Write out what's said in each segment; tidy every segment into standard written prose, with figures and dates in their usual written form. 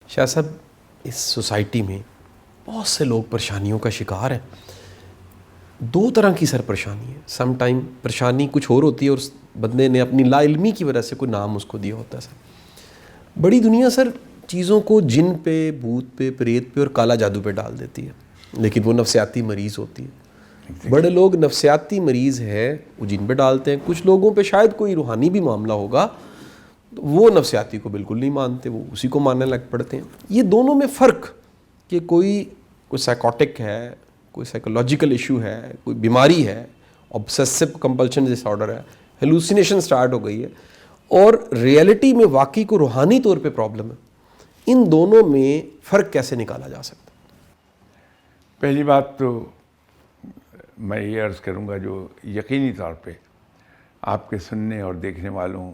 شاہ صاحب اس سوسائٹی میں بہت سے لوگ پریشانیوں کا شکار ہیں. دو طرح کی سر پریشانی ہے. سم ٹائم پریشانی کچھ اور ہوتی ہے اور اس بندے نے اپنی لا علمی کی وجہ سے کوئی نام اس کو دیا ہوتا ہے. سر بڑی دنیا سر چیزوں کو جن پہ، بھوت پہ، پریت پہ اور کالا جادو پہ ڈال دیتی ہے، لیکن وہ نفسیاتی مریض ہوتی ہے. بڑے لوگ نفسیاتی مریض ہے وہ جن پہ ڈالتے ہیں. کچھ لوگوں پہ شاید کوئی روحانی بھی معاملہ ہوگا، وہ نفسیاتی کو بالکل نہیں مانتے، وہ اسی کو ماننے لگ پڑتے ہیں. یہ دونوں میں فرق کہ کوئی سائیکوٹک ہے، کوئی سائیکولوجیکل ایشو ہے، کوئی بیماری ہے، obsessive compulsion ڈس آرڈر ہے، ہیلوسینیشن سٹارٹ ہو گئی ہے، اور ریئلٹی میں واقعی کو روحانی طور پہ پرابلم ہے. ان دونوں میں فرق کیسے نکالا جا سکتا ہے؟ پہلی بات تو میں یہ عرض کروں گا جو یقینی طور پہ آپ کے سننے اور دیکھنے والوں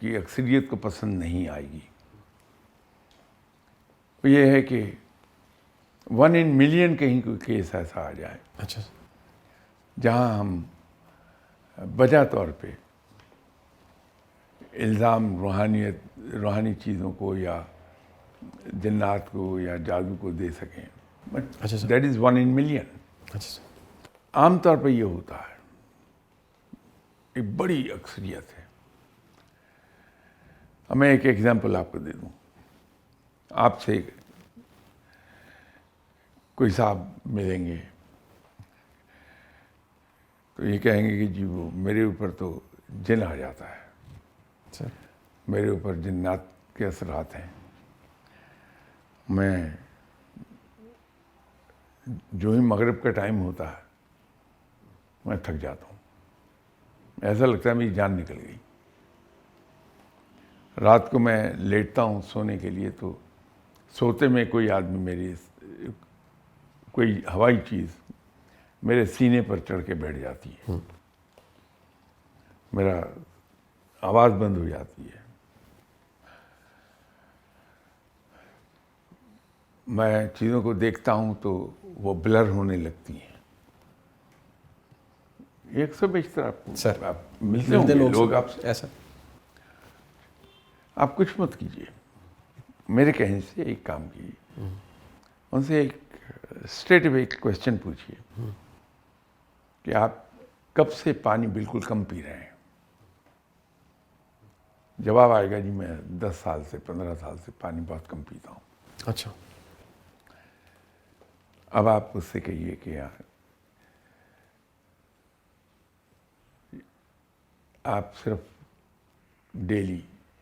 کی اکثریت کو پسند نہیں آئے گی، وہ یہ ہے کہ 1 in million کہیں کوئی کیس ایسا آ جائے اچھا جہاں ہم بجا طور پہ الزام روحانی چیزوں کو یا جنات کو یا جادو کو دے سکیں. اچھا sir. That is 1 in million. اچھا سر. عام طور پہ یہ ہوتا ہے، ایک بڑی اکثریت ہے. اب میں ایک ایگزامپل آپ کو دے دوں. آپ سے کوئی صاحب ملیں گے تو یہ کہیں گے کہ جی وہ میرے اوپر تو جن آ جاتا ہے، سر میرے اوپر جنات کے اثرات ہیں، میں جو ہی مغرب کا ٹائم ہوتا ہے میں تھک جاتا ہوں، ایسا لگتا ہے میری جان نکل گئی. رات کو میں لیٹتا ہوں سونے کے لیے تو سوتے میں کوئی آدمی میری کوئی ہوائی چیز میرے سینے پر چڑھ کے بیٹھ جاتی ہے، میرا آواز بند ہو جاتی ہے، میں چیزوں کو دیکھتا ہوں تو وہ بلر ہونے لگتی ہیں. ایک سو بیشتر سر آپ ملتے ہوں گے لوگ آپ سے. ایسا آپ کچھ مت کیجیے، میرے کہنے سے ایک کام کیجیے، ان سے ایک اسٹریٹ اوے ایک کوشچن پوچھیے کہ آپ کب سے پانی بالکل کم پی رہے ہیں. جواب آئے گا جی میں 10 سال سے 15 سال سے پانی بہت کم پیتا ہوں. اچھا. اب آپ اس سے کہیے کہ آپ صرف ڈیلی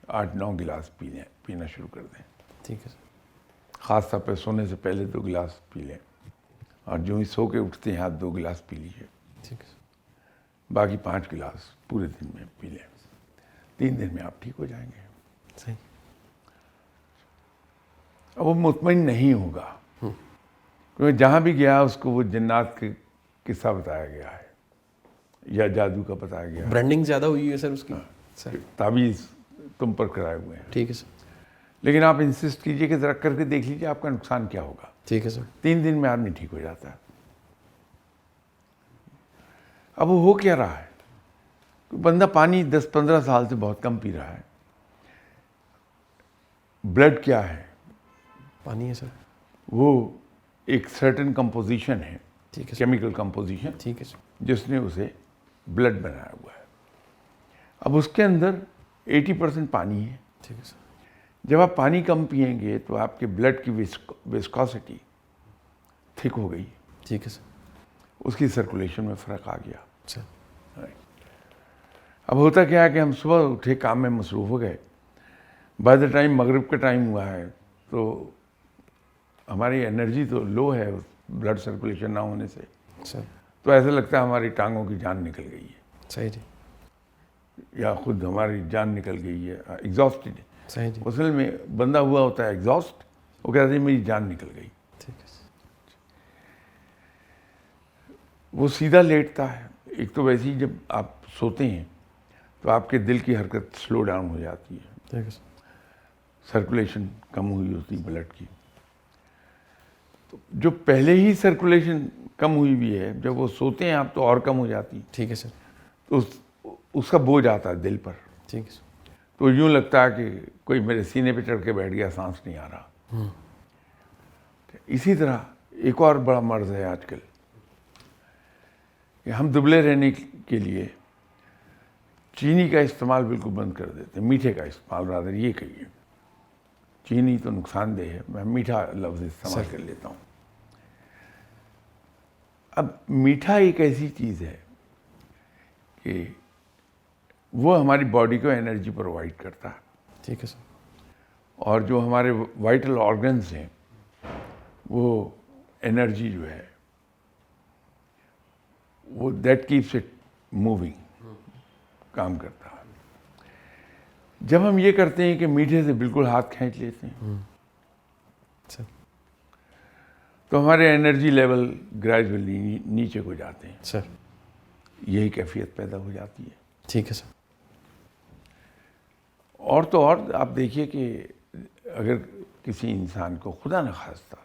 8-9 گلاس پینا شروع کر دیں. ٹھیک ہے سر. خاص طور پہ سونے سے پہلے 2 گلاس پی لیں، اور جو ہی سو کے اٹھتے ہیں آپ 2 گلاس پی لیجیے. ٹھیک ہے سر. باقی 5 گلاس پورے دن میں پی لیں. 3 دن میں آپ ٹھیک ہو جائیں گے. صحیح. اب وہ مطمئن نہیں ہوگا کیونکہ جہاں بھی گیا اس کو وہ جنات کے قصہ بتایا گیا ہے یا جادو کا بتایا گیا ہے، برانڈنگ زیادہ ہوئی ہے سر اس کی. سر تعویذ تم پر کرائے ہوئے ہیں. ٹھیک ہے سر. لیکن آپ انسسٹ کیجئے کہ ذرا کر کے دیکھ لیجیے آپ کا نقصان کیا ہوگا. ٹھیک ہے سر. 3 دن میں آدمی ٹھیک ہو جاتا ہے. اب وہ ہو کیا رہا ہے؟ بندہ پانی 10-15 سال سے بہت کم پی رہا ہے. بلڈ کیا ہے؟ پانی ہے سر. وہ ایک سرٹن کمپوزیشن ہے، ٹھیک ہے سر. کیمیکل کمپوزیشن، ٹھیک ہے سر. جس نے اسے بلڈ بنایا ہوا ہے. اب اس کے اندر 80% پانی ہے. ٹھیک ہے سر. جب آپ پانی کم پئیں گے تو آپ کے بلڈ کی وسکوسٹی تھک ہو گئی، ٹھیک ہے سر. اس کی سرکولیشن میں فرق آ گیا. سر اب ہوتا کیا ہے کہ ہم صبح اٹھے کام میں مصروف ہو گئے، بائی دا ٹائم مغرب کا ٹائم ہوا ہے تو ہماری انرجی تو لو ہے بلڈ سرکولیشن نہ ہونے سے، سر. تو ایسا لگتا ہے ہماری ٹانگوں کی جان نکل گئی ہے صحیح جی. یا خود ہماری جان نکل گئی ہے، ایگزاسٹڈ. صحیح جی. اصل میں بندہ ہوا ہوتا ہے ایگزاسٹ، وہ کہتا ہے میری جان نکل گئی. ٹھیک ہے سر. وہ سیدھا لیٹتا ہے. ایک تو ویسے ہی جب آپ سوتے ہیں تو آپ کے دل کی حرکت سلو ڈاؤن ہو جاتی ہے، ٹھیک ہے سر. سرکولیشن کم ہوئی ہوتی بلڈ کی. تو جو پہلے ہی سرکولیشن کم ہوئی ہوئی ہے جب وہ سوتے ہیں آپ تو اور کم ہو جاتی ہے. ٹھیک ہے سر. تو اس کا بوجھ آتا ہے دل پر. ٹھیک ہے سر. تو یوں لگتا ہے کہ کوئی میرے سینے پہ چڑھ کے بیٹھ گیا، سانس نہیں آ رہا. اسی طرح ایک اور بڑا مرض ہے آج کل کہ ہم دبلے رہنے کے لیے چینی کا استعمال بالکل بند کر دیتے ہیں، میٹھے کا استعمال، رادر یہ کہیے، چینی تو نقصان دہ ہے، میں میٹھا لفظ استعمال کر لیتا ہوں۔ اب میٹھا ایک ایسی چیز ہے کہ وہ ہماری باڈی کو انرجی پرووائڈ کرتا ہے، ٹھیک ہے سر، اور جو ہمارے وائٹل آرگنز ہیں وہ انرجی جو ہے وہ دیٹ کیپس اٹ موونگ، کام کرتا ہے۔ جب ہم یہ کرتے ہیں کہ میٹھے سے بالکل ہاتھ کھینچ لیتے ہیں سر، تو ہمارے انرجی لیول گریجولی نیچے کو جاتے ہیں، سر، یہی کیفیت پیدا ہو جاتی ہے۔ ٹھیک ہے سر، اور تو اور آپ دیکھیے کہ اگر کسی انسان کو خدا نخواستہ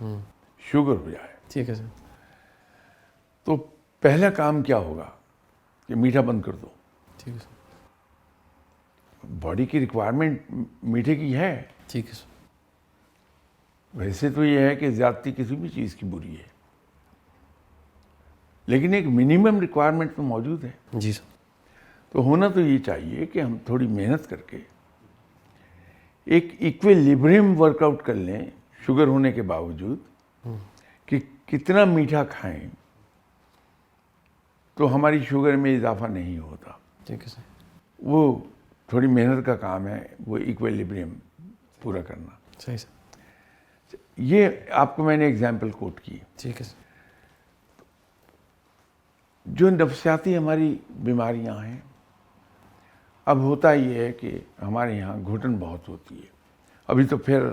شوگر ہو جائے ٹھیک ہے سر، تو پہلا کام کیا ہوگا کہ میٹھا بند کر دو۔ ٹھیک ہے سر، باڈی کی ریکوائرمنٹ میٹھے کی ہے، ٹھیک ہے سر، ویسے تو یہ ہے کہ زیادتی کسی بھی چیز کی بری ہے، لیکن ایک منیمم ریکوائرمنٹ تو موجود ہے۔ جی سر، تو ہونا تو یہ چاہیے کہ ہم تھوڑی محنت کر کے ایک ایکویلیبریم ورک آؤٹ کر لیں، شوگر ہونے کے باوجود، کہ کتنا میٹھا کھائیں تو ہماری شوگر میں اضافہ نہیں ہوتا۔ ٹھیک ہے سر، وہ تھوڑی محنت کا کام ہے، وہ ایکویلیبریم پورا کرنا۔ صحیح سر، یہ آپ کو میں نے اگزامپل کوٹ کی۔ ٹھیک ہے سر، جو نفسیاتی ہماری بیماریاں ہیں، اب ہوتا یہ ہے کہ ہمارے یہاں گھٹن بہت ہوتی ہے، ابھی تو پھر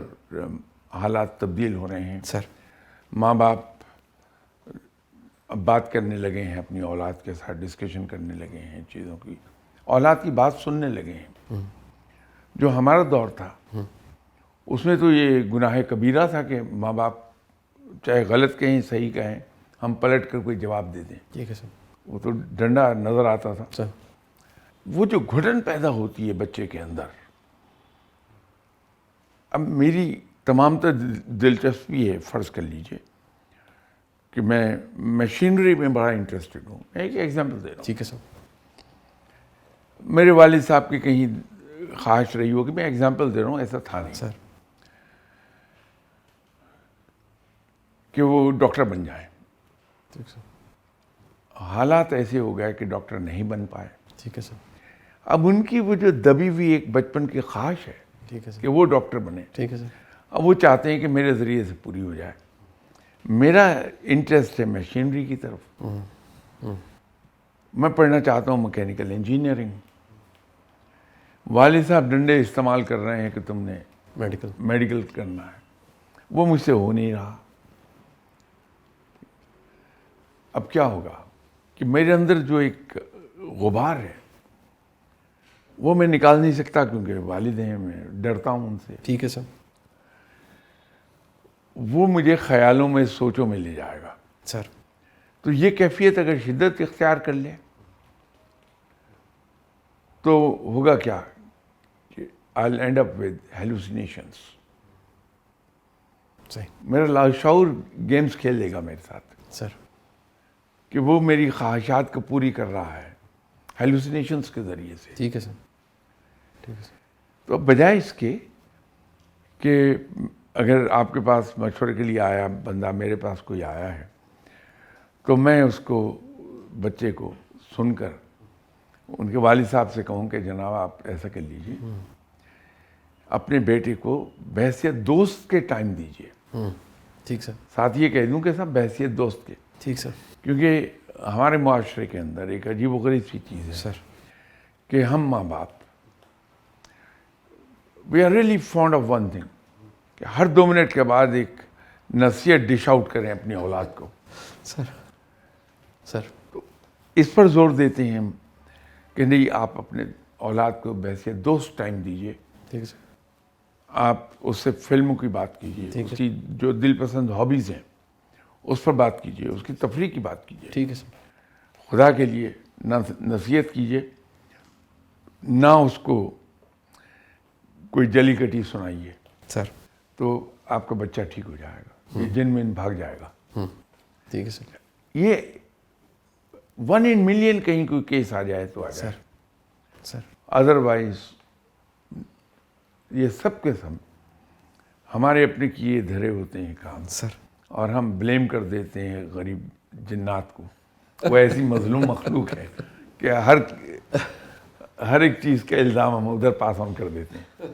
حالات تبدیل ہو رہے ہیں، سر، ماں باپ اب بات کرنے لگے ہیں، اپنی اولاد کے ساتھ ڈسکشن کرنے لگے ہیں چیزوں کی، اولاد کی بات سننے لگے ہیں۔ جو ہمارا دور تھا اس میں تو یہ گناہ کبیرہ تھا کہ ماں باپ چاہے غلط کہیں صحیح کہیں، ہم پلٹ کر کوئی جواب دے دیں، ٹھیک ہے سر، وہ تو ڈنڈا نظر آتا تھا۔ سر، وہ جو گھٹن پیدا ہوتی ہے بچے کے اندر، اب میری تمام تر دلچسپی ہے، فرض کر لیجئے کہ میں مشینری میں بڑا انٹرسٹڈ ہوں۔ میں ایک ایگزامپل دے رہا ہوں، ٹھیک ہے سر، میرے والد صاحب کی کہیں خواہش رہی ہوگی، میں ایگزامپل دے رہا ہوں، ایسا تھا نہیں سر، کہ وہ ڈاکٹر بن جائیں۔ ٹھیک سر، حالات ایسے ہو گئے کہ ڈاکٹر نہیں بن پائے۔ ٹھیک ہے سر، اب ان کی وہ جو دبی ہوئی ایک بچپن کی خواہش ہے ٹھیک ہے سر، کہ وہ ڈاکٹر بنے، ٹھیک ہے سر، اب وہ چاہتے ہیں کہ میرے ذریعے سے پوری ہو جائے۔ میرا انٹرسٹ ہے مشینری کی طرف، میں پڑھنا چاہتا ہوں میکینیکل انجینئرنگ۔ والد صاحب ڈنڈے استعمال کر رہے ہیں کہ تم نے میڈیکل، میڈیکل کرنا ہے، وہ مجھ سے ہو نہیں رہا۔ اب کیا ہوگا کہ میرے اندر جو ایک غبار ہے وہ میں نکال نہیں سکتا، کیونکہ والد ہیں، میں ڈرتا ہوں ان سے، ٹھیک ہے سر، وہ مجھے خیالوں میں، سوچوں میں لے جائے گا۔ سر، تو یہ کیفیت اگر شدت اختیار کر لے تو ہوگا کیا کہ I'll end up with hallucinations۔ صحیح، میرا لاشعور گیمز کھیل لے گا میرے ساتھ سر، کہ وہ میری خواہشات کو پوری کر رہا ہے ہیلوسینیشنز کے ذریعے سے۔ ٹھیک ہے سر، ٹھیک ہے سر، تو بجائے اس کے کہ اگر آپ کے پاس مشورے کے لیے آیا بندہ، میرے پاس کوئی آیا ہے، تو میں اس کو، بچے کو سن کر ان کے والد صاحب سے کہوں کہ جناب آپ ایسا کر لیجئے، اپنے بیٹے کو بحیثیت دوست کے ٹائم دیجئے۔ ٹھیک سر، ساتھ یہ کہہ دوں کہ صاحب بحیثیت دوست کے، ٹھیک سر، کیونکہ ہمارے معاشرے کے اندر ایک عجیب و غریب سی چیز ہے سر، کہ ہم ماں باپ we are really fond of one thing, کہ ہر 2 منٹ کے بعد ایک نصیحت ڈش آؤٹ کریں اپنی اولاد کو۔ سر، سر، اس پر زور دیتے ہیں ہم کہ نہیں، آپ اپنے اولاد کو بحیثیت دوست ٹائم دیجئے، ٹھیک ہے سر، آپ اس سے فلموں کی بات کیجئے، ٹھیک ہے، اس کی جو دل پسند ہابیز ہیں اس پر بات کیجئے، اس کی تفریح کی بات کیجئے، ٹھیک ہے سر، خدا کے لیے نصیحت کیجئے، نہ اس کو کوئی جلی کٹی سنائیے۔ سر، تو آپ کا بچہ ٹھیک ہو جائے گا, یہ جن بھاگ جائے گا. ٹھیک ہے سر. یہ 1 in million کہیں کوئی کیس آ جائے تو آ جائے. سر ادروائز یہ سب کے سب ہمارے اپنے کیے دھرے ہوتے ہیں کام, سر اور ہم بلیم کر دیتے ہیں غریب جنات کو. وہ ایسی مظلوم مخلوق ہے کہ ہر ایک چیز کا الزام ہم ادھر پاس آن کر دیتے ہیں.